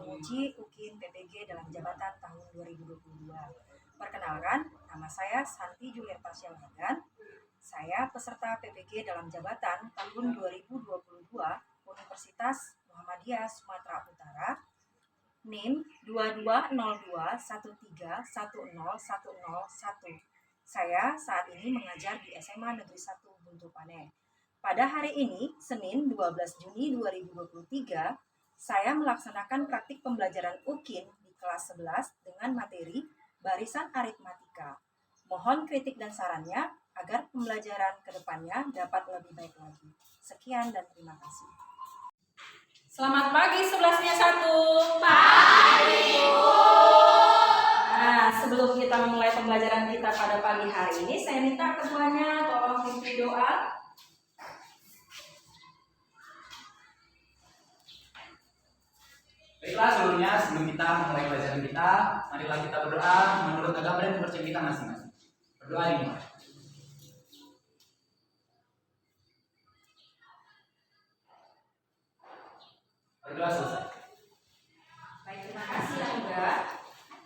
menguji UKIN PPG dalam jabatan tahun 2022. Perkenalkan, nama saya Santi Juliarta Syahmadan. Saya peserta PPG dalam jabatan tahun 2022 Universitas Muhammadiyah Sumatera Utara, NIM 220213101001. Saya saat ini mengajar di SMA Negeri 1 Buntu Pane. Pada hari ini, Senin 12 Juni 2023, saya melaksanakan praktik pembelajaran UKIN di kelas 11 dengan materi barisan aritmatika. Mohon kritik dan sarannya agar pembelajaran ke depannya dapat lebih baik lagi. Sekian dan terima kasih. Selamat pagi 11-nya 1. Pagi, Bu. Nah, sebelum kita memulai pembelajaran kita pada pagi hari ini, saya minta ketuanya tolong pimpin doa. Baiklah, sebelum kita memulai pelajaran kita, marilah kita berdoa menurut agama dan kepercayaan kita masing-masing. Berdoa dimulai. Berdoa selesai. Baik, terima kasih ya Mbak.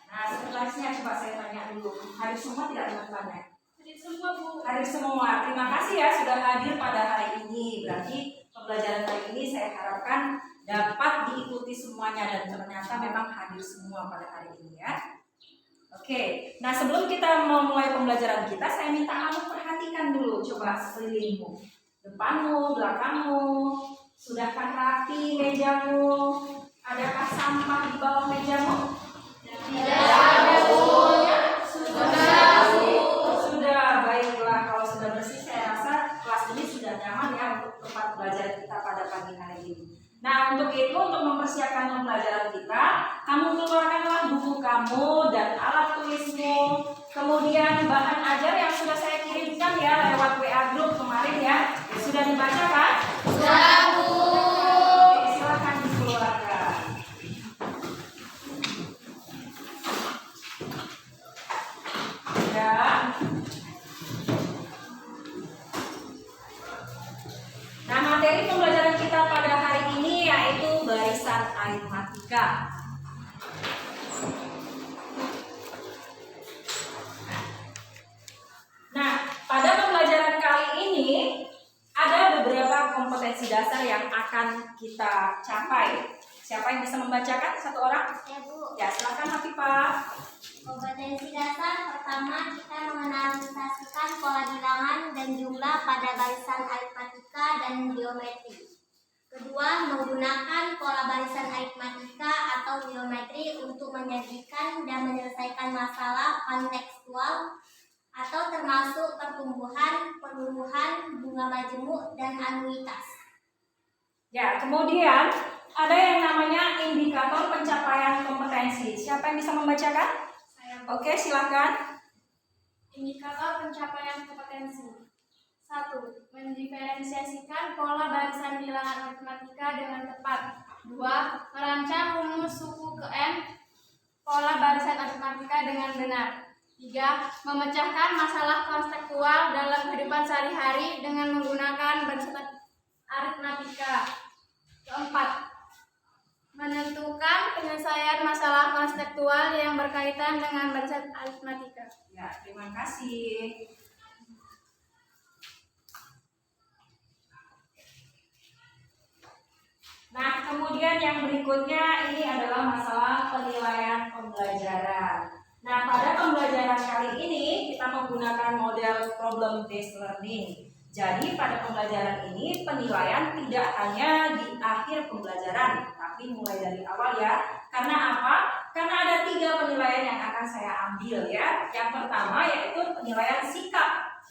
Nah, selanjutnya coba saya tanya dulu. Hadir semua tidak teman-temannya? Hadir semua, Bu. Hadir semua. Terima kasih ya sudah hadir pada hari ini. Berarti pembelajaran hari ini saya harapkan dapat diikuti semuanya dan ternyata memang hadir semua pada hari ini ya. Oke, nah sebelum kita memulai pembelajaran kita, saya minta kamu perhatikan dulu coba sekelilingmu, depanmu, belakangmu, sudahkah rapi mejamu, adakah sampah di bawah mejamu? Tidak, Bu. Sudah, baiklah. Kalau sudah bersih, saya rasa kelas ini sudah nyaman ya untuk tempat belajar kita pada pagi hari ini. Nah, untuk itu, untuk mempersiapkan pembelajaran kita, kamu keluarkanlah buku kamu dan alat tulismu. Kemudian bahan ajar yang sudah saya kirimkan ya lewat WA group kemarin ya. Sudah dibaca kan? Sudah, Bu. Oke, silakan dikeluarkan. Ya. Nah, materi pembelajaran kita pada hari ini yaitu barisan aritmatika. Nah, pada pembelajaran kali ini ada beberapa kompetensi dasar yang akan kita capai. Siapa yang bisa membacakan? Satu orang? Ya, Bu. Ya, silakan Hafifah. Kompetensi dasar pertama, kita menganalisasikan pola bilangan dan jumlah pada barisan aritmatika dan geometri. Kedua, menggunakan pola barisan aritmatika atau geometri untuk menyajikan dan menyelesaikan masalah kontekstual atau termasuk pertumbuhan, penumbuhan, bunga majemuk, dan anuitas. Ya, kemudian ada yang namanya indikator pencapaian kompetensi. Siapa yang bisa membacakan? Oke, silakan. Indikator pencapaian kompetensi. 1. Mendiferensiasikan pola barisan bilangan aritmatika dengan tepat. 2. Merancang rumus suku ke N pola barisan aritmatika dengan benar. 3. Memecahkan masalah konseptual dalam kehidupan sehari-hari dengan menggunakan barisan aritmatika. 4. Menentukan penyelesaian masalah konseptual yang berkaitan dengan barisan aritmatika. Ya, terima kasih. Nah, kemudian yang berikutnya ini adalah masalah penilaian pembelajaran. Nah, pada pembelajaran kali ini kita menggunakan model problem based learning. Jadi pada pembelajaran ini penilaian tidak hanya di akhir pembelajaran, tapi mulai dari awal ya. Karena apa? Karena ada 3 penilaian yang akan saya ambil ya. Yang pertama yaitu penilaian sikap.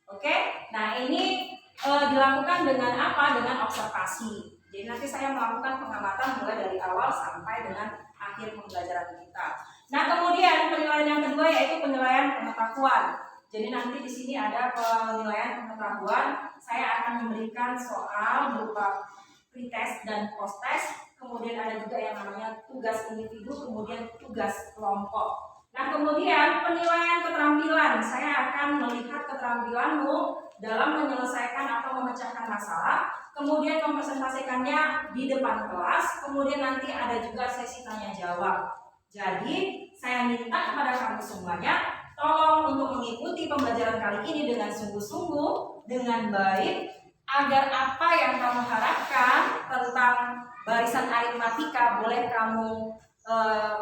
Oke, nah ini dilakukan dengan apa? Dengan observasi. Jadi nanti saya melakukan pengamatan mulai dari awal sampai dengan akhir pembelajaran kita. Nah, kemudian penilaian yang kedua yaitu penilaian pengetahuan. Jadi nanti di sini ada penilaian pengetahuan. Saya akan memberikan soal berupa pretest dan posttest. Kemudian ada juga yang namanya tugas individu, kemudian tugas kelompok. Nah, kemudian penilaian keterampilan. Saya akan melihat keterampilanmu dalam menyelesaikan atau memecahkan masalah. kemudian mempresentasikannya di depan kelas, kemudian nanti ada juga sesi tanya jawab. Jadi, saya minta kepada kamu semuanya, tolong untuk mengikuti pembelajaran kali ini dengan sungguh-sungguh, dengan baik, agar apa yang kamu harapkan tentang barisan aritmatika boleh kamu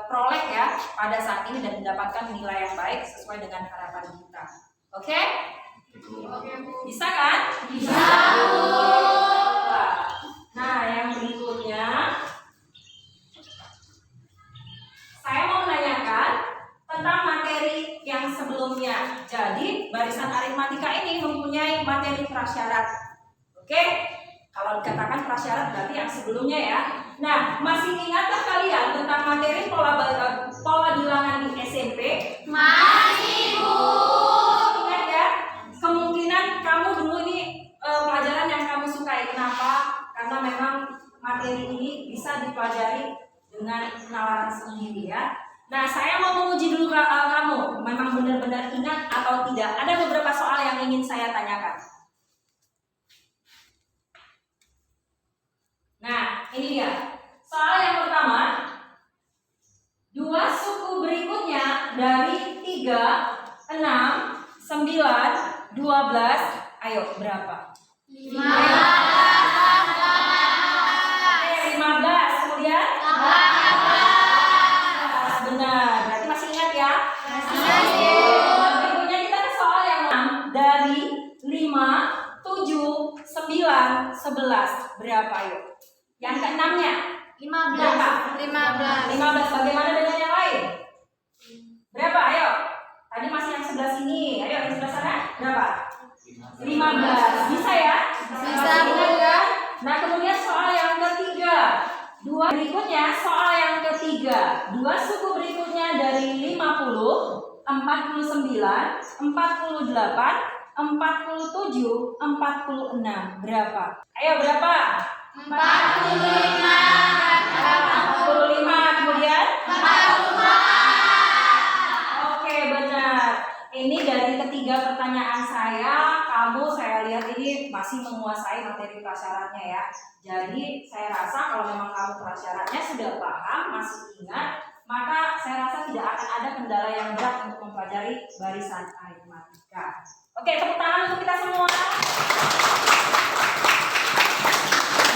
peroleh ya pada saat ini dan mendapatkan nilai yang baik sesuai dengan harapan kita. Oke? Bisa kan? Bisa. Nah, yang berikutnya saya mau menanyakan tentang materi yang sebelumnya. Jadi, barisan aritmatika ini mempunyai materi prasyarat. Oke? Kalau dikatakan prasyarat berarti yang sebelumnya ya. Nah, masih ingatkah kalian tentang materi pola bilangan di SMP? Masih, Bu. Ingat ya? Kemungkinan kamu dulu ini pelajaran yang kamu sukai. Kenapa? Karena memang materi ini bisa dipelajari dengan penalaran sendiri ya. Nah, saya mau menguji dulu kamu memang benar-benar ingat atau tidak. Ada beberapa soal yang ingin saya tanyakan. Nah, ini dia. Soal yang pertama. Dua suku berikutnya dari 3, 6, 9, 12. Ayo, berapa? 15. 15. Kemudian? 18. Benar. Berarti masih ingat ya? Masih. Berikutnya kita ke soal yang 6. Dari 5, 7, 9, 11. Berapa yuk? Yang ke-6-nya? 15. Berapa? 15. 15. Bagaimana dengan yang lain? Berapa? Ayo. Tadi masih yang sebelah sini. Ayo yang sebelah sana. Berapa? 15. Bisa ya? Bisa, Bu. Kan? Nah, kemudian soal yang ketiga. Berikutnya soal yang ketiga. Dua suku berikutnya dari 50, 49, 48, 47, 46. Berapa? Ayo berapa? 45. 45. Kemudian? 44. Oke, benar. Ini dari ketiga pertanyaan saya lihat ini masih menguasai materi prasyaratnya ya. Jadi saya rasa kalau memang kamu prasyaratnya sudah paham, masih ingat, maka saya rasa tidak akan ada kendala yang berat untuk mempelajari barisan aritmatika. Oke, tepuk tangan untuk kita semua.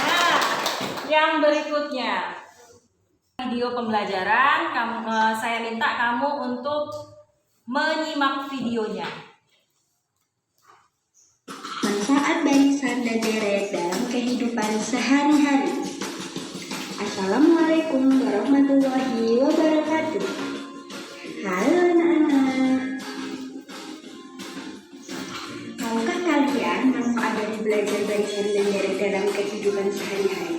Nah, yang berikutnya video pembelajaran, saya minta kamu untuk menyimak videonya. Manfaat barisan dan deret dalam kehidupan sehari-hari. Assalamualaikum warahmatullahi wabarakatuh. Halo anak-anak. Tahukah kalian manfaat dari belajar barisan dan deret dalam kehidupan sehari-hari?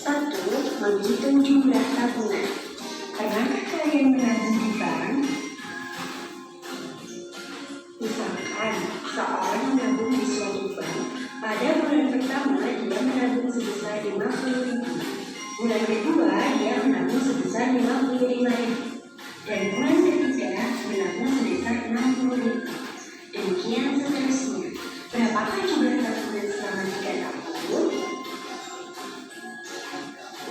1. Menghitung jumlah tabungan. Pernahkah kalian menabung di bank? Misalkan, seorang menabung di suatu bank, pada bulan pertama dia menabung sebesar 50.000, bulan kedua dia menabung sebesar 55.000, dan bulan ketiga menabung sebesar 60.000. Demikian seterusnya. Berapakah jumlah tabungan selama 3 tahun?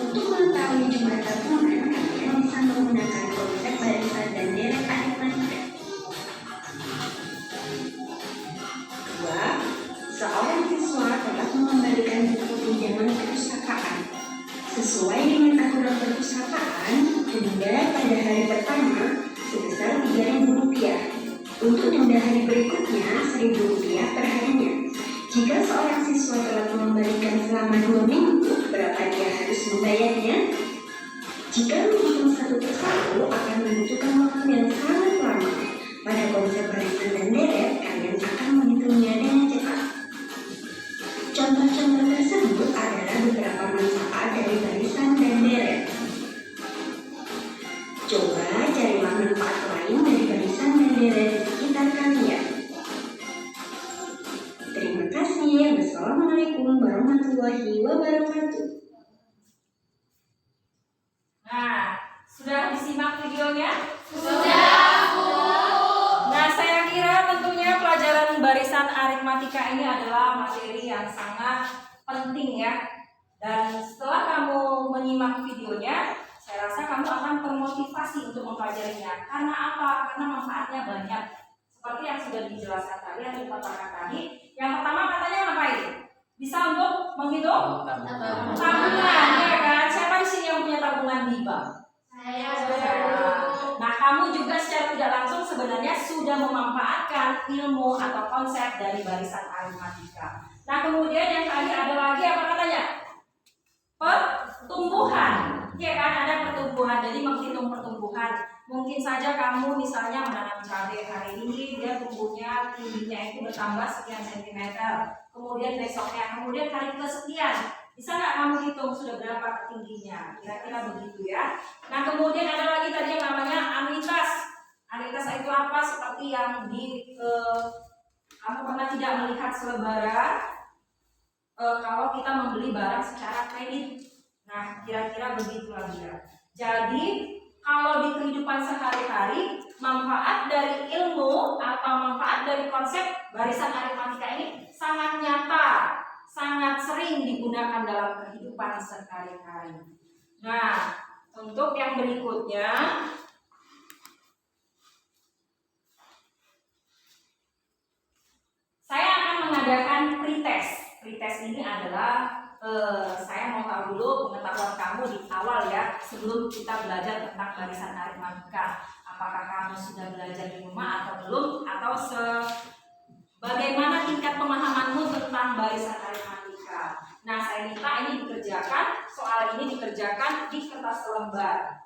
Untuk mengetahui jumlah tabungan, kalian bisa menggunakan konsep barisan dan deret aritmatika. 2. Seorang siswa dapat mengembalikan buku pinjaman perpustakaan. Sesuai dengan aturan perpustakaan, denda pada hari pertama sebesar Rp3.000. Untuk denda hari berikutnya Rp1.000 per harinya. Jika seorang siswa telah mengembalikan selama 2 minggu, berapa dia harus membayarnya? Jika menghitung satu persatu akan membutuhkan waktu yang sangat lama. Pada konsep barisan dan deret, kalian akan menghitungnya dengan cepat. Contoh-contoh tersebut adalah beberapa manfaat dari barisan dan deret. Coba carilah manfaat lain dari barisan dan deret di sekitar kalian. Terima kasih. Wassalamualaikum warahmatullahi wabarakatuh. Nah, sudah disimak videonya? Sudah, Bu. Nah, saya kira tentunya pelajaran barisan aritmatika ini adalah materi yang sangat penting ya. Dan setelah kamu menyimak videonya, saya rasa kamu akan termotivasi untuk mempelajarinya. Karena apa? Karena manfaatnya banyak. Seperti yang sudah dijelaskan tadi, yang dipaparkan tadi. Yang pertama katanya ngapain? Bisa untuk menghitung tabungan, ya kan? Siapa di sini yang punya tabungan di bank? Nah, kamu juga secara tidak langsung sebenarnya sudah memanfaatkan ilmu atau konsep dari barisan aritmatika. Nah, kemudian yang tadi ada lagi apa katanya? Pertumbuhan, ya kan? Ada pertumbuhan, jadi menghitung pertumbuhan. Mungkin saja kamu misalnya menanam cabai hari ini, dia tumbuhnya tingginya itu bertambah sekian sentimeter. Kemudian besoknya, kemudian hari kesekian, bisa nggak kamu hitung sudah berapa tingginya? Kira-kira begitu ya. Nah, kemudian ada lagi tadi yang namanya anuitas. Anuitas itu apa? Seperti yang kamu pernah tidak melihat selebaran kalau kita membeli barang secara kredit. Nah, kira-kira begitulah dia. Jadi kalau di kehidupan sehari-hari, manfaat dari ilmu atau manfaat dari konsep barisan aritmatika ini sangat nyata, sangat sering digunakan dalam kehidupan sehari-hari. Nah, untuk yang berikutnya, saya akan mengadakan pretest. Pretest ini adalah saya mau tahu dulu pengetahuan kamu di awal ya, sebelum kita belajar tentang barisan aritmatika. Apakah kamu sudah belajar di rumah atau belum, atau bagaimana tingkat pemahamanmu tentang barisan aritmatika. Nah, saya minta ini dikerjakan, soal ini dikerjakan di kertas lembar.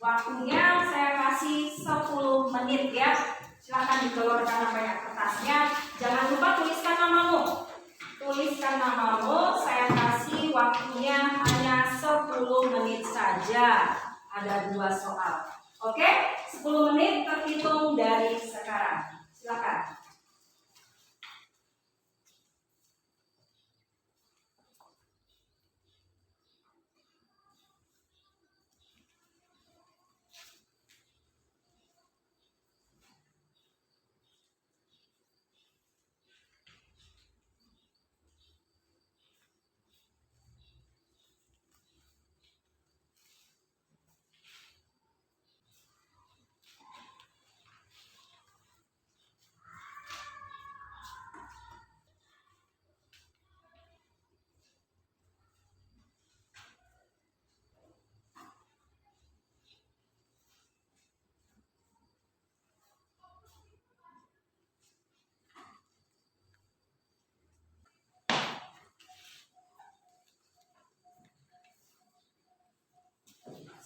Waktunya saya kasih 10 menit ya. Silahkan dikeluarkan banyak kertasnya. Jangan lupa tuliskan namamu. Tuliskan namamu, saya kasih waktunya hanya 10 menit saja. Ada 2 soal. Oke, 10 menit terhitung dari sekarang. Silakan.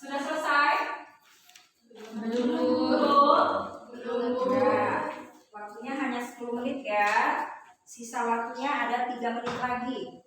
Sudah selesai? Belum. Ya, waktunya hanya 10 menit ya. Sisa waktunya ada 3 menit lagi.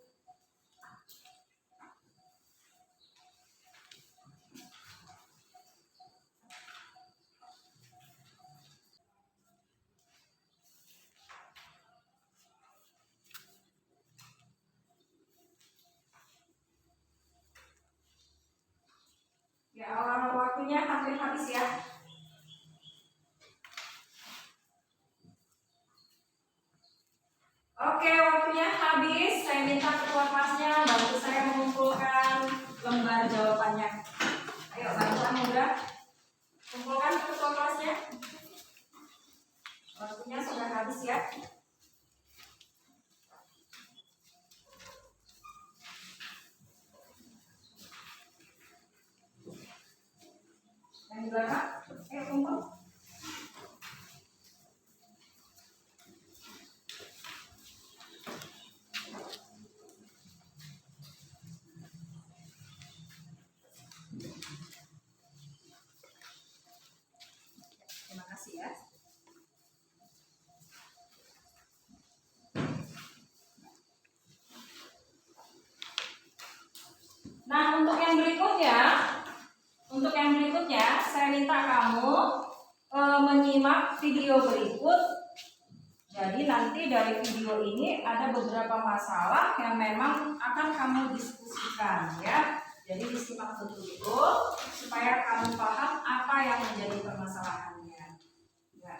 Ya, waktunya hampir habis ya. Oke, waktunya habis. Saya minta ketua kelasnya bantu saya mengumpulkan lembar jawabannya. Ayo, bantu Muda. Kumpulkan ketua kelasnya. Waktunya sudah habis ya. Yang di belakang, ayo kumpul. Terima kasih ya. Nah, untuk yang berikutnya, saya minta kamu menyimak video berikut. Jadi nanti dari video ini ada beberapa masalah yang memang akan kamu diskusikan ya. Jadi disimak betul-betul supaya kamu paham apa yang menjadi permasalahannya. Ya.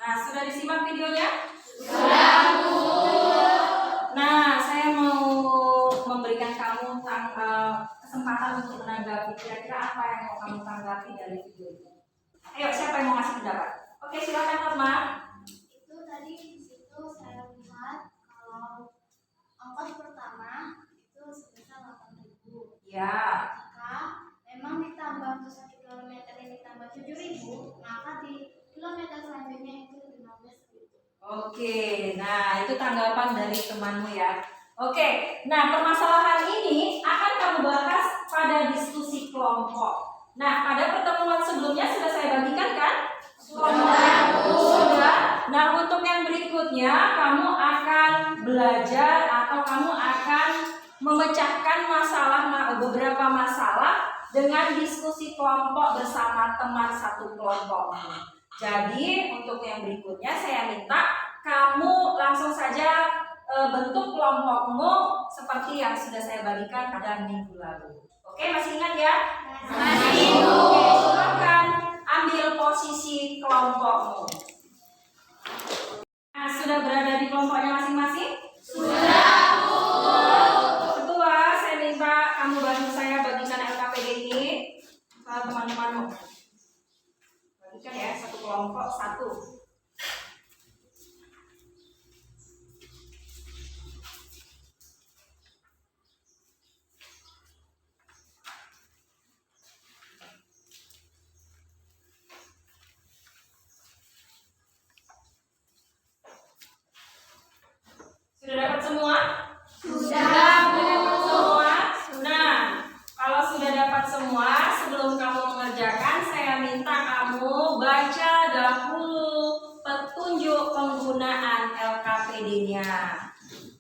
Nah, sudah disimak videonya? Sudah, Bu. Nah, saya mau memberikan kamu kesempatan untuk menanggapi kira-kira apa yang mau kamu tanggapi dari video ini. Ayo, siapa yang mau ngasih pendapat? Oke, silakan Fatma. Itu tadi di situ saya lihat kalau ongkos pertama itu sebesar 8.000. Ya. Jika memang ditambah untuk 1 kilometer ini ditambah 7.000, maka di kilometer selanjutnya itu 15.000. Oke, nah itu tanggapan dari temanmu ya. Oke, nah permasalahan ini akan kamu bahas pada diskusi kelompok. Nah, pada pertemuan sebelumnya sudah saya bagikan kan? Sudah. Nah, untuk yang berikutnya kamu akan belajar atau kamu akan memecahkan beberapa masalah dengan diskusi kelompok bersama teman satu kelompok. Jadi untuk yang berikutnya saya minta kamu langsung saja bentuk kelompokmu seperti yang sudah saya bagikan pada minggu lalu. Oke, masih ingat ya? Masih. Oke, silakan ambil posisi kelompokmu. Nah, sudah berada di kelompoknya masing-masing? Sudah, Bu. Kedua, saya minta kamu bantu saya bagikan LKPD ini ke teman-temanmu. Bagikan ya, satu kelompok satu. Sudah dapat semua? Sudah, Bu. Semua? Nah, kalau sudah dapat semua, sebelum kamu mengerjakan, saya minta kamu baca dahulu petunjuk penggunaan LKPD-nya.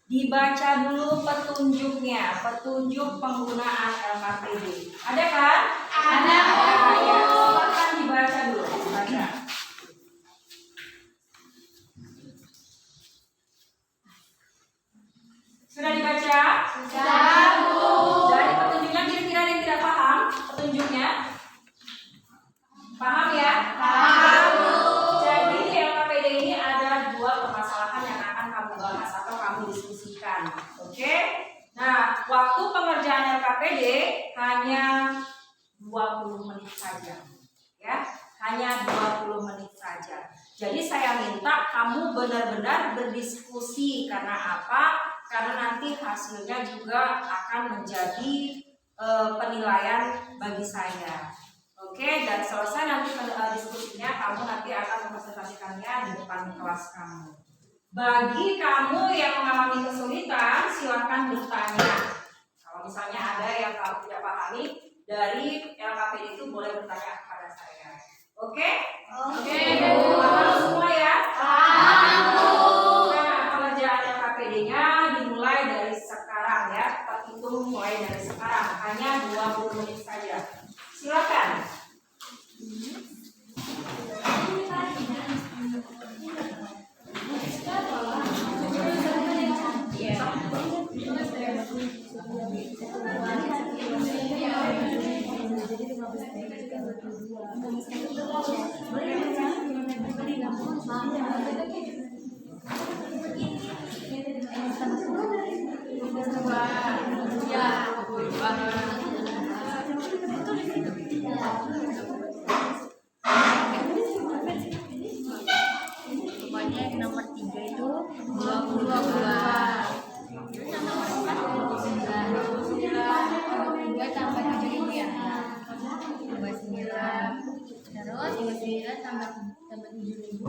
Dibaca dulu petunjuknya, petunjuk penggunaan LKPD. Ada kan? Ada, Bu. Ya, silakan dibaca dulu. Baca. Sudah dibaca? Sudah, Bu. Dari petunjuknya kira-kira ada yang tidak paham petunjuknya? Paham ya? Paham, Bu. Jadi di LKPD ini ada dua permasalahan yang akan kamu bahas atau kamu diskusikan. Oke? Nah, waktu pengerjaan LKPD hanya 20 menit saja. Ya, hanya 20 menit saja. Jadi saya minta kamu benar-benar berdiskusi. Karena apa? Karena nanti hasilnya juga akan menjadi penilaian bagi saya. Oke, dan selesai nanti diskusinya, kamu nanti akan mempresentasikannya di depan kelas kamu. Bagi kamu yang mengalami kesulitan, silakan bertanya. Kalau misalnya ada yang kamu tidak pahami dari LKPD itu, boleh bertanya kepada saya. Oke? Oke, Bu. Paham semua ya? Paham, Bu. Nah, pengerjaan LKPD-nya dimulai dari sekarang ya. Terhitung mulai dari sekarang. Hanya 20 menit saja. Silakan. Pokoknya yang nomor 3 itu 22. Terus yang nomor 4 29. 22 tambah 7.000 ya. 29. Terus 29 tambah 7.000.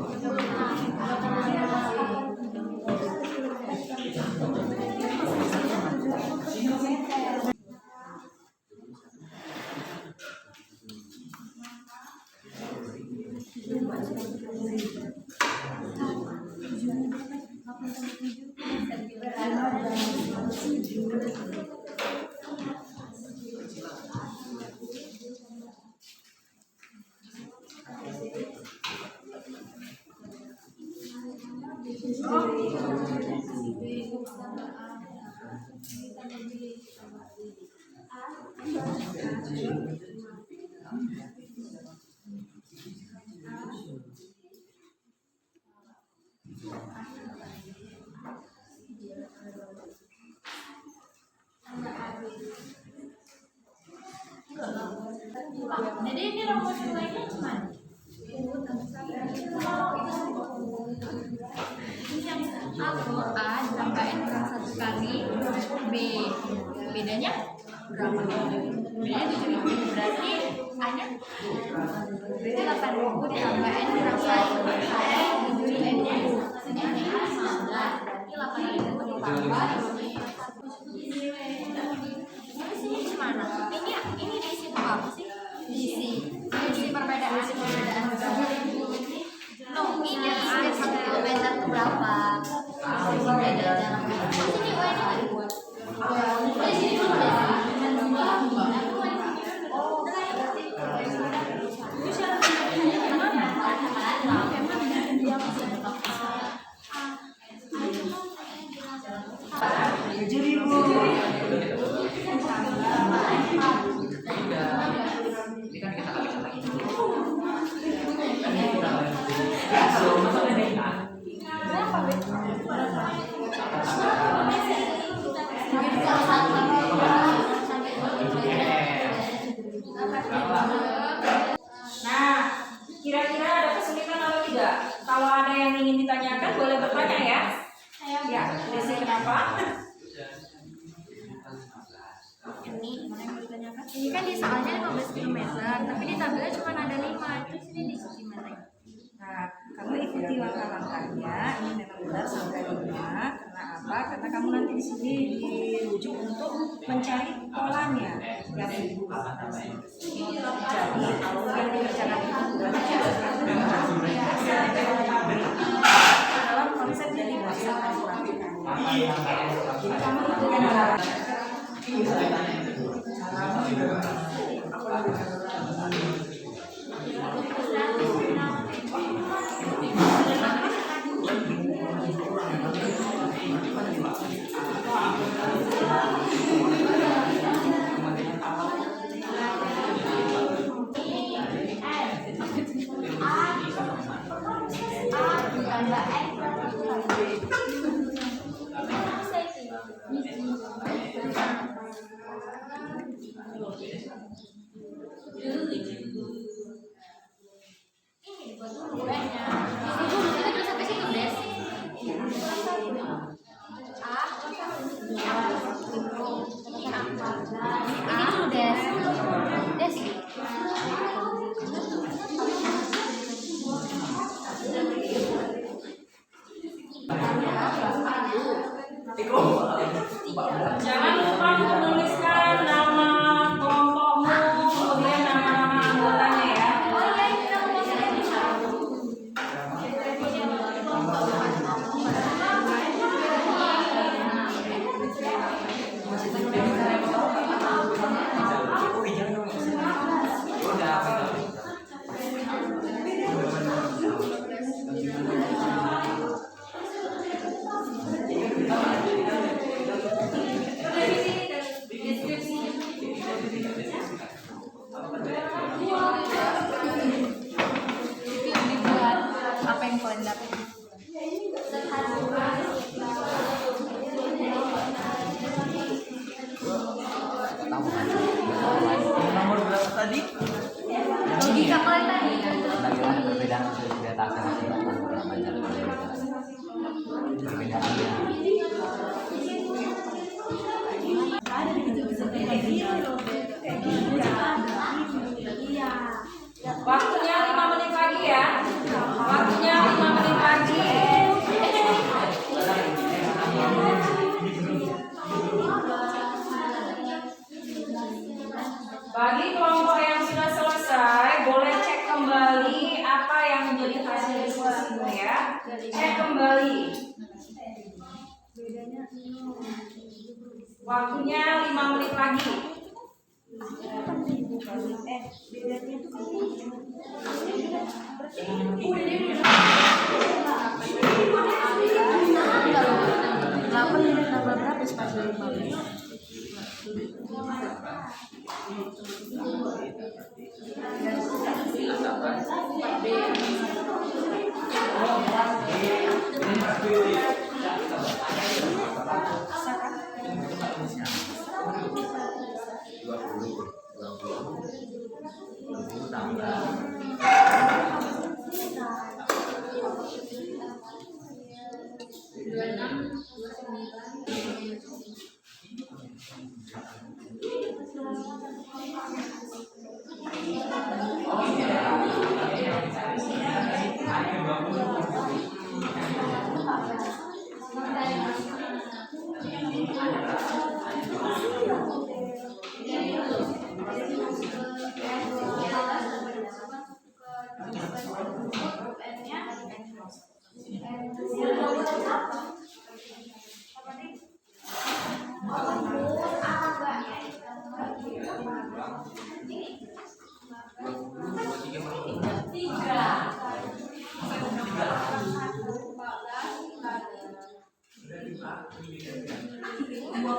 nomor 2 ini gimana? Yang A ditambah N kurang 1 kali B. Bedanya berapa? Bedanya 7.000. Berarti A-nya berarti 8.000 ditambah N kurang 1 kali 7.000. N-nya 15. Berarti 8.000 ditambah ini gimana? Ini diisi apa sih? Diisi perbedaan. No, ini setiap 1 kilometer itu berapa? Beda dalam sini UN nggak dibuat. Di sini dulu deh. Ini kan kita kali lagi. Nah, kira-kira ada kesulitan atau tidak? Kalau ada yang ingin ditanyakan, boleh bertanya ya. Ya, Desi kenapa? Ini kan di soalnya 15 km, tapi di tabelnya cuma ada 5. Terus ini di gimana ya? Nah, kamu ikuti langkah-langkahnya. Ini memang benar sampai 5. Karena apa? Karena kamu nanti di sini dirujuk untuk mencari polanya yang ibu. Jadi kalau yang dikerjakan itu bukan dalam konsep dari bahasa matematika. Jadi kamu ikuti Jangan lupa menuliskan nama kelompokmu, kemudian nama-nama anggotanya ya. Apa yang kalian dapat? Nomor berapa tadi? Logika kalian tadi. Bagaimana perbedaan untuk didatakan perbedaannya? Waktunya 5 menit lagi ya. Waktunya 5 menit lagi. Bagi kelompok yang sudah selesai, boleh cek kembali apa yang menjadi hasil diskusimu ya. Cek kembali. Waktunya 5 menit lagi. Oh iya, yang dicari sini hanya 20.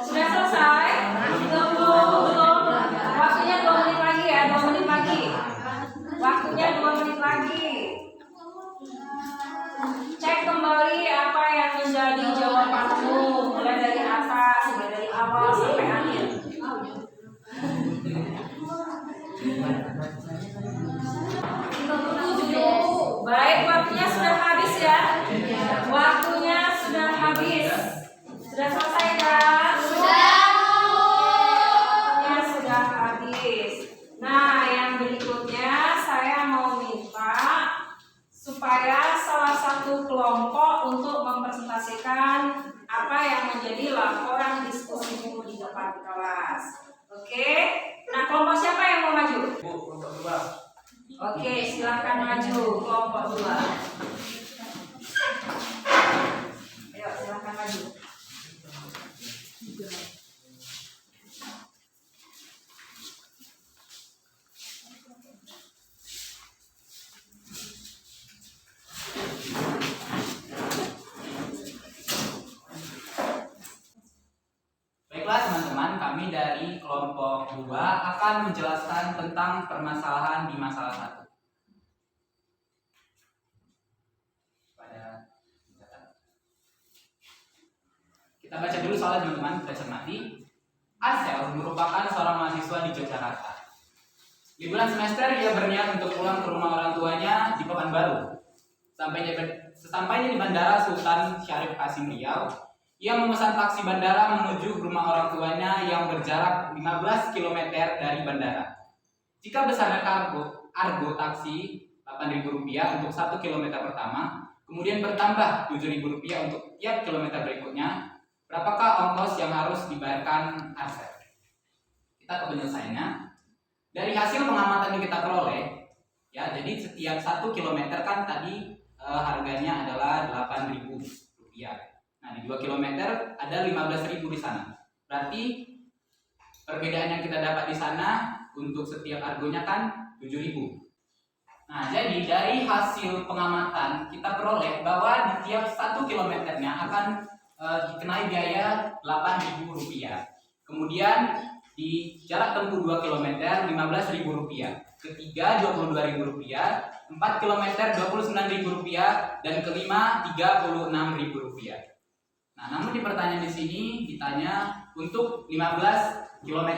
Sudah selesai? Belum. Waktunya 2 menit lagi ya, 2 menit lagi. Waktunya 2 menit lagi. Cek kembali apa yang menjadi jawabanmu, mulai dari atas, mulai dari awal sampai akhir. Baik, waktunya sudah habis ya. Waktunya sudah habis. Sudah selesai kan? Waktunya sudah habis. Nah, yang berikutnya saya mau minta supaya salah satu kelompok untuk mempresentasikan apa yang menjadi laporan diskusimu di depan kelas. Oke? Nah, kelompok siapa yang mau maju? Bu, kelompok 2. Oke, silakan maju kelompok 2. Ayo, silakan maju. Baiklah teman-teman, kami dari kelompok 2 akan menjelaskan tentang permasalahan di masalah 1. Kita baca dulu soalnya teman-teman, kita cermati. Arsel merupakan seorang mahasiswa di Yogyakarta. Di bulan semester ia berniat untuk pulang ke rumah orang tuanya di Pekanbaru. Sesampainya di Bandara Sultan Syarif Kasim Riau, ia memesan taksi bandara menuju rumah orang tuanya yang berjarak 15 km dari bandara. Jika besarnya argo taksi Rp8.000 untuk 1 km pertama, kemudian bertambah Rp7.000 untuk tiap kilometer berikutnya, berapakah ongkos yang harus dibayarkan Arsel? Kita ke penyelesaiannya. Dari hasil pengamatan yang kita peroleh, ya, jadi setiap 1 km kan tadi harganya adalah Rp8.000. Nah, di 2 km ada 15.000 di sana. Berarti perbedaan yang kita dapat di sana untuk setiap argonya kan 7.000. Nah, jadi dari hasil pengamatan kita peroleh bahwa di tiap 1 kilometernya akan dikenai biaya Rp8.000. Kemudian di jarak tempuh 2 km Rp15.000. Ketiga Rp22.000, 4 km Rp29.000, dan kelima Rp36.000. Nah, namun di pertanyaan di sini ditanya untuk 15 km.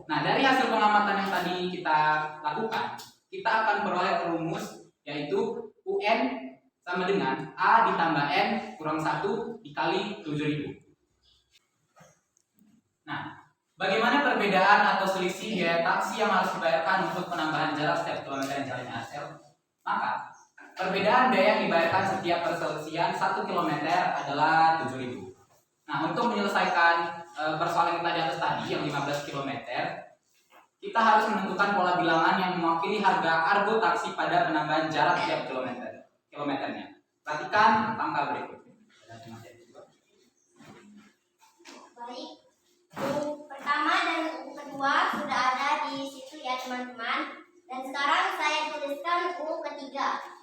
Nah, dari hasil pengamatan yang tadi kita lakukan, kita akan peroleh rumus yaitu UN sama dengan A ditambah N kurang 1 dikali 7.000. Nah, bagaimana perbedaan atau selisih biaya taksi yang harus dibayarkan untuk penambahan jarak setiap kilometer yang jalannya Arsel? Maka, perbedaan biaya yang dibayarkan setiap perselisihan 1 km adalah 7.000. Nah, untuk menyelesaikan persoalan kita di atas tadi yang 15 km, kita harus menentukan pola bilangan yang mewakili harga argo taksi pada penambahan jarak setiap kilometernya. Perhatikan angka berikut. Baik, buku pertama dan buku kedua sudah ada di situ ya teman-teman. Dan sekarang saya tuliskan buku ketiga.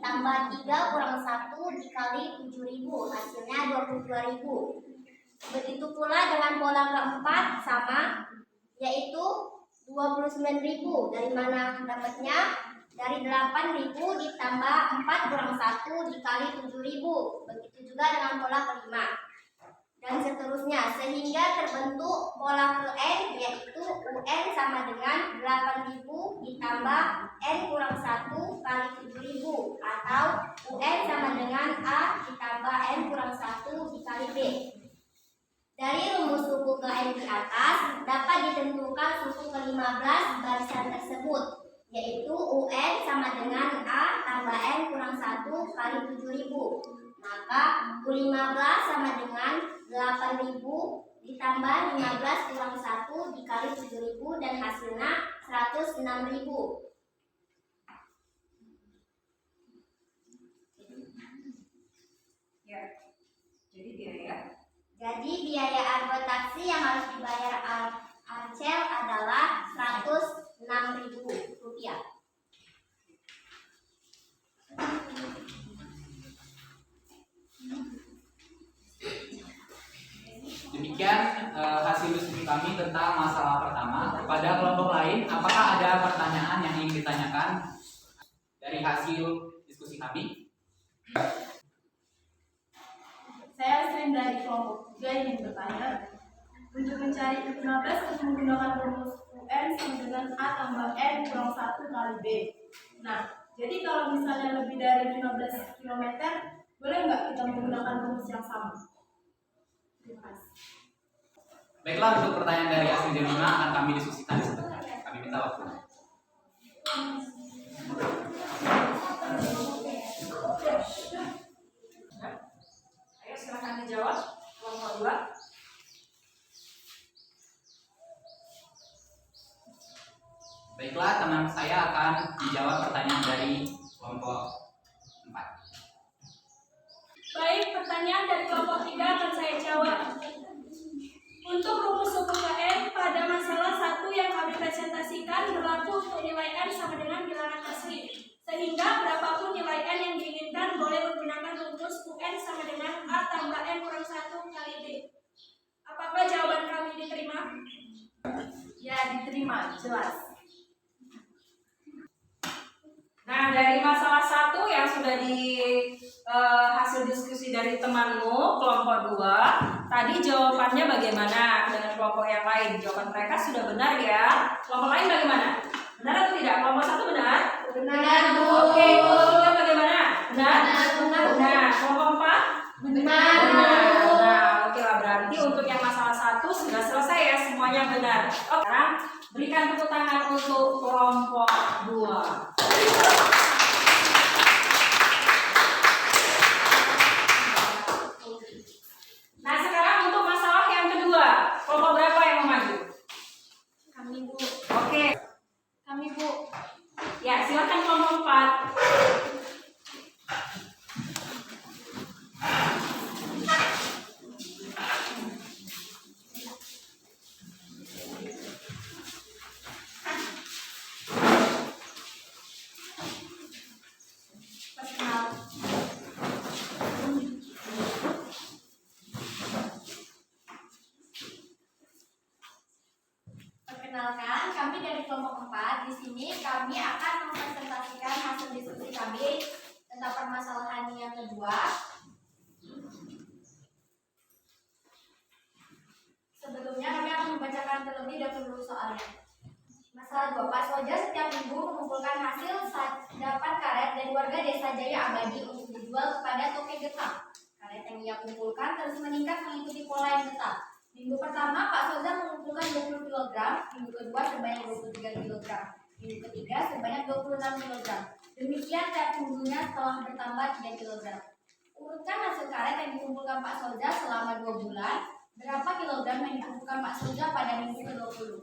ditambah 3 kurang 1 dikali 7.000, hasilnya 22.000. Begitu pula dengan pola keempat sama, yaitu 29.000. Dari mana dapatnya? Dari 8.000 ditambah 4 kurang 1 dikali 7.000. Begitu juga dengan pola kelima. Dan seterusnya, sehingga terbentuk pola ke N, yaitu UN sama dengan 8.000 ditambah N kurang 1 kali 7.000, atau UN sama dengan A ditambah N kurang 1 dikali B. Dari rumus suku ke N di atas dapat ditentukan suku ke-15 barisan tersebut, yaitu UN sama dengan A tambah N kurang 1 kali 7.000. Maka U15 sama dengan 8.000 ditambah 15 kurang 1 dikali 7.000 dan hasilnya 106.000. Ya, Jadi biaya argo taksi yang harus dibayar Arcel adalah 106.000 rupiah. Demikian hasil diskusi kami tentang masalah pertama. Kepada kelompok lain, apakah ada pertanyaan yang ingin ditanyakan dari hasil diskusi kami? Saya sering dari kelompok 3 ingin bertanya. Untuk mencari 15 harus menggunakan rumus UN sama dengan A tambah N kurang 1 kali B. Nah, jadi kalau misalnya lebih dari 15 km, boleh nggak kita menggunakan rumus yang sama? Terima kasih. Baiklah, untuk pertanyaan dari hasil J5 akan kami diskusikan sebentar. Kami minta waktu. Ayo silakan dijawab kelompok 2. Baiklah, teman saya akan dijawab pertanyaan dari kelompok 4. Baik, pertanyaan dari kelompok 3 akan saya jawab. Untuk rumus suku ke N pada masalah 1 yang kami presentasikan berlaku untuk nilai N sama dengan bilangan asli. Sehingga berapapun nilai N yang diinginkan boleh menggunakan rumus UN sama dengan A tambah N kurang 1 kali B. Apakah jawaban kami diterima? Ya, diterima, jelas. Nah, dari masalah 1 yang sudah di hasil diskusi dari temanmu kelompok 2, tadi jawabannya bagaimana dengan kelompok yang lain? Jawaban mereka sudah benar ya. Kelompok lain bagaimana? Benar atau tidak? Kelompok 1 benar? Benar, Bu. Oke, kelompok 3 bagaimana? Benar? Benar. Kelompok 4? Benar, Bu. Nah, oke lah, berarti untuk yang masalah 1 sudah selesai ya, semuanya benar. Oke, sekarang berikan tepuk tangan untuk kelompok 2. Nah, sekarang untuk masalah yang kedua, kelompok berapa yang mau maju? Kami, Bu. Oke, Kami, Bu. ya silakan kelompok 4. Perkenalkan, kami dari kelompok 4. Di sini kami akan mempresentasikan hasil diskusi kami tentang permasalahan yang kedua. Sebelumnya kami akan membacakan terlebih dahulu soalnya. Masalah 2. Pak Soja setiap minggu mengumpulkan hasil dapat karet dari warga desa Jaya Abadi untuk dijual kepada toke getah. Karet yang ia kumpulkan terus meningkat mengikuti pola yang tetap. Minggu pertama Pak Soja mengumpulkan 20 kg, minggu kedua sebanyak 23 kg, minggu ketiga sebanyak 26 kg. Demikian tiap minggunya setelah bertambah 3 kg. Urutkan hasil karet yang dikumpulkan Pak Soja selama 2 bulan. Berapa kilogram yang dikumpulkan Pak Soja pada minggu ke-20?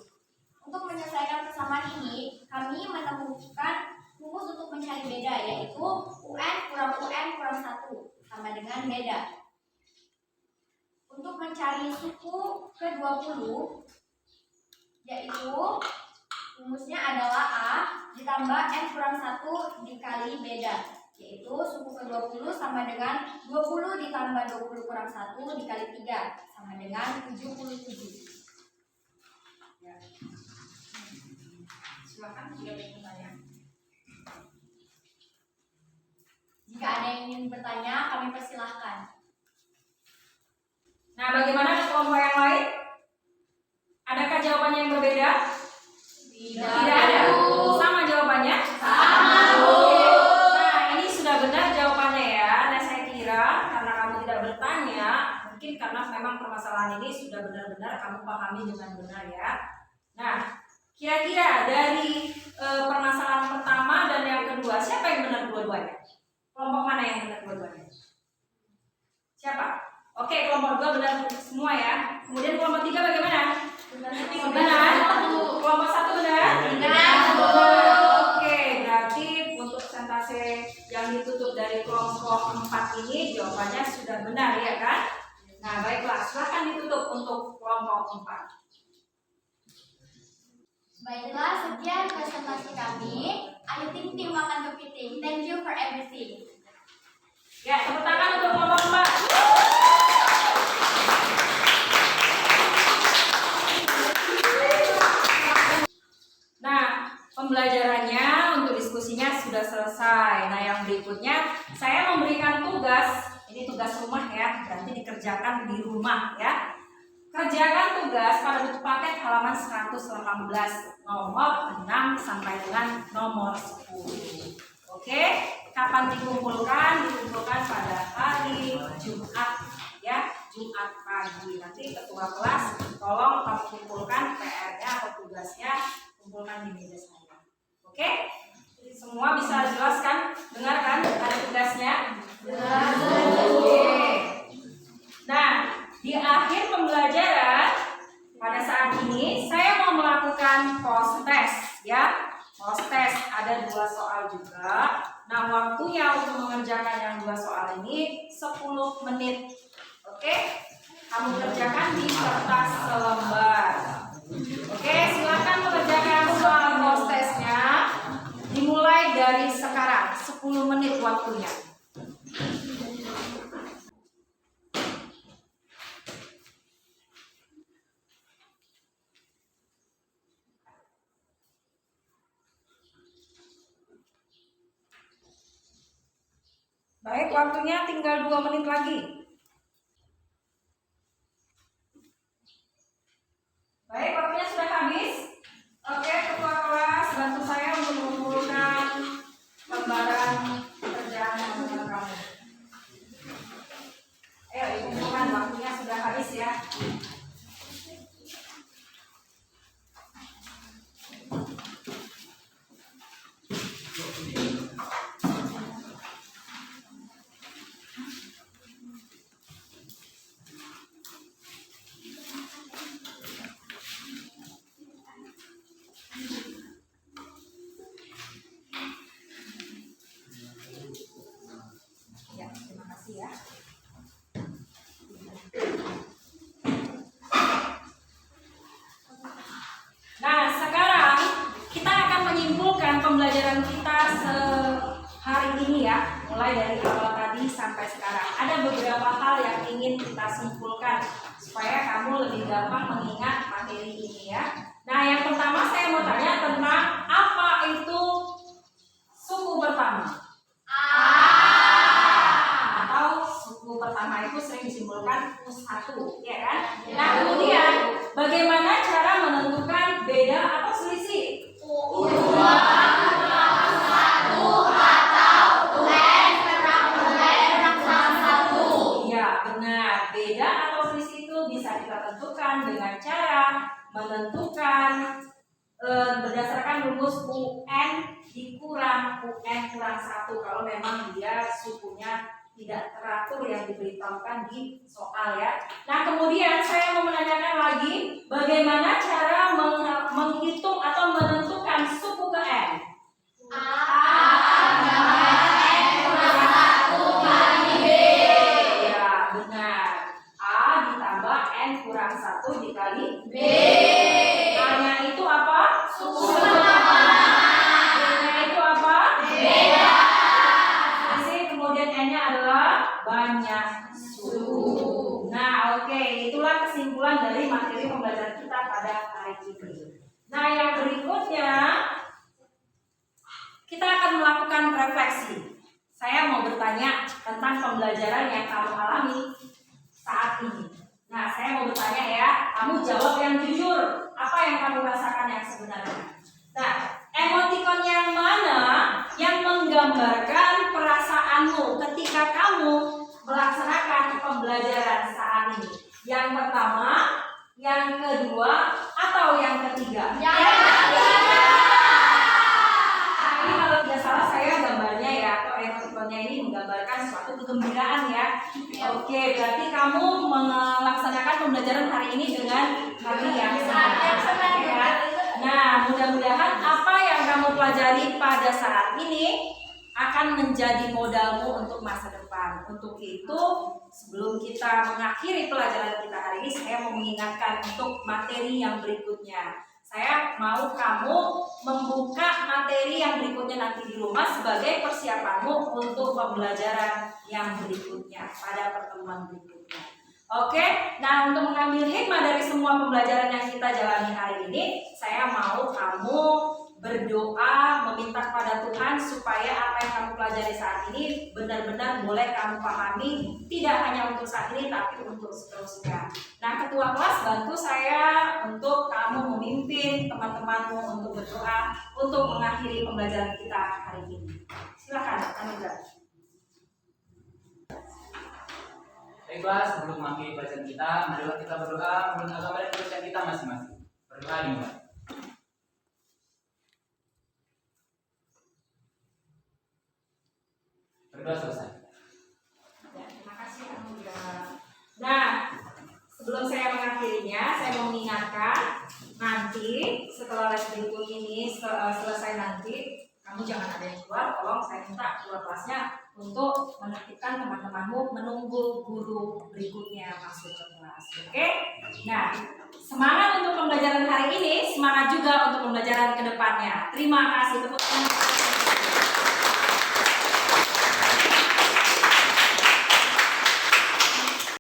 Untuk menyelesaikan persamaan ini, kami menemukan rumus untuk mencari beda, yaitu UN kurang 1 sama dengan beda. Untuk mencari suku ke-20, yaitu rumusnya adalah A ditambah N kurang 1 dikali beda. yaitu suku ke-20 sama dengan 20 ditambah 20 kurang 1 dikali 3 sama dengan 77. Ya. Silakan jika ingin bertanya. Jika ada yang ingin bertanya, kami persilahkan. Nah, bagaimana kelompok yang lain? Adakah jawabannya yang berbeda? Tidak ada. Sama jawabannya? Sama. Oke. Nah, ini sudah benar jawabannya ya. Nah, saya kira karena kamu tidak bertanya, mungkin karena memang permasalahan ini sudah benar-benar kamu pahami dengan benar ya. Nah, kira-kira dari permasalahan pertama dan yang kedua, siapa yang benar dua-duanya? Kelompok mana yang benar dua-duanya? Siapa? Oke, kelompok 2 benar semua ya. Kemudian kelompok 3 bagaimana? Benar. Kelompok 1 benar? Benar. Oke, berarti untuk persentase yang ditutup dari kelompok 4 ini jawabannya sudah benar ya kan? Nah, baiklah, silahkan ditutup untuk kelompok 4. Baiklah, sekian presentasi kami. Ayo tim makan kepiting. Thank you for everything. Ya, tepuk tangan untuk kelompok 4. Nah, pembelajarannya untuk diskusinya sudah selesai. Nah, yang berikutnya saya memberikan tugas. Ini tugas rumah ya, berarti dikerjakan di rumah ya. Kerjakan tugas pada buku paket halaman 118 nomor 6 sampai dengan nomor 10. Oke, kapan dikumpulkan? Dikumpulkan pada hari Jumat ya, Jumat pagi. Nanti ketua kelas tolong kamu kumpulkan PR-nya atau tugasnya, kumpulkan di meja saya. Oke? Semua bisa jelaskan? Dengarkan ada tugasnya? Oke. Nah, di akhir pembelajaran pada saat ini saya mau melakukan post test ya. Post test ada 2 soal juga. Nah, waktunya untuk mengerjakan yang 2 soal ini 10 menit. Oke? Kamu kerjakan di kertas selembar. Oke, silakan mengerjakan soal post testnya. Dimulai dari sekarang, 10 menit waktunya. Baik, waktunya tinggal 2 menit lagi. Baik, waktunya sudah habis. Oke, ketua kelas, bantu saya untuk mengumpulkan lembaran pekerjaan dengan kamu. Ayo, dikumpulkan, waktunya sudah habis ya. Ya, terima kasih ya. Nah, sekarang kita akan menyimpulkan pembelajaran kita sehari ini ya, mulai dari awal tadi sampai sekarang. Ada beberapa hal yang ingin kita simpulkan supaya kamu lebih gampang mengingat materi ini ya. Nah, yang pertama saya mau tanya tentang apa itu suku pertama. Atau suku pertama itu sering disimpulkan U1, ya kan? Nah, kemudian bagaimana cara menentukan beda atau selisih? Iya, benar. Beda atau selisih itu bisa kita tentukan dengan cara menentukan berdasarkan rumus UN dikurang UN kurang 1 kalau memang dia sukunya tidak teratur yang diberitahukan di soal ya. Nah, kemudian saya mau menanyakan lagi bagaimana cara menghitung atau menentukan suku ke N. Ya, benar. A ditambah N kurang 1 dikali B. A-nya itu apa? Suku. B-nya itu apa? Beda. jawabannya adalah banyak suhu. Nah, oke, itulah kesimpulan dari materi pembelajaran kita pada hari ini. Nah, yang berikutnya kita akan melakukan refleksi. Saya mau bertanya tentang pembelajaran yang kamu alami saat ini. Nah, saya mau bertanya ya, kamu jawab yang jujur. Apa yang kamu rasakan yang sebenarnya? Nah, emotikon yang mana yang menggambarkan perasaanmu ketika kamu melaksanakan pembelajaran saat ini? Yang pertama, yang kedua, atau yang ketiga? Ini kalau tidak salah saya gambarnya ya, atau emotikonnya ini menggambarkan suatu kegembiraan ya. Oke, berarti kamu melaksanakan pembelajaran hari ini dengan hati yang senang. Ya. Nah, mudah-mudahan apa yang kamu pelajari pada saat ini akan menjadi modalmu untuk masa depan. Untuk itu, sebelum kita mengakhiri pelajaran kita hari ini, saya mau mengingatkan untuk materi yang berikutnya. Saya mau kamu membuka materi yang berikutnya nanti di rumah sebagai persiapanmu untuk pembelajaran yang berikutnya pada pertemuan berikutnya. Oke, nah untuk mengambil hikmah dari semua pembelajaran yang kita jalani hari ini, saya mau kamu berdoa meminta kepada Tuhan supaya apa yang kamu pelajari saat ini benar-benar boleh kamu pahami, tidak hanya untuk saat ini tapi untuk seterusnya. Nah, ketua kelas bantu saya untuk kamu memimpin teman-temanmu untuk berdoa untuk mengakhiri pembelajaran kita hari ini. Silakan, Anugrah. Baiklah, sebelum mengakhiri pelajaran kita, marilah kita berdoa menurut agama dan kepercayaan kita masing-masing. Berdoa dimulai. Berdoa selesai. Ya, terima kasih Anugrah. Nah, sebelum saya mengakhirinya, saya mau mengingatkan nanti setelah les berikut ini selesai nanti, kamu jangan ada yang keluar. Tolong saya minta keluar kelasnya untuk menertibkan teman-temanmu menunggu guru berikutnya masuk ke kelas. Oke? Nah, semangat untuk pembelajaran hari ini, semangat juga untuk pembelajaran ke depannya. Terima kasih tepuk tangan.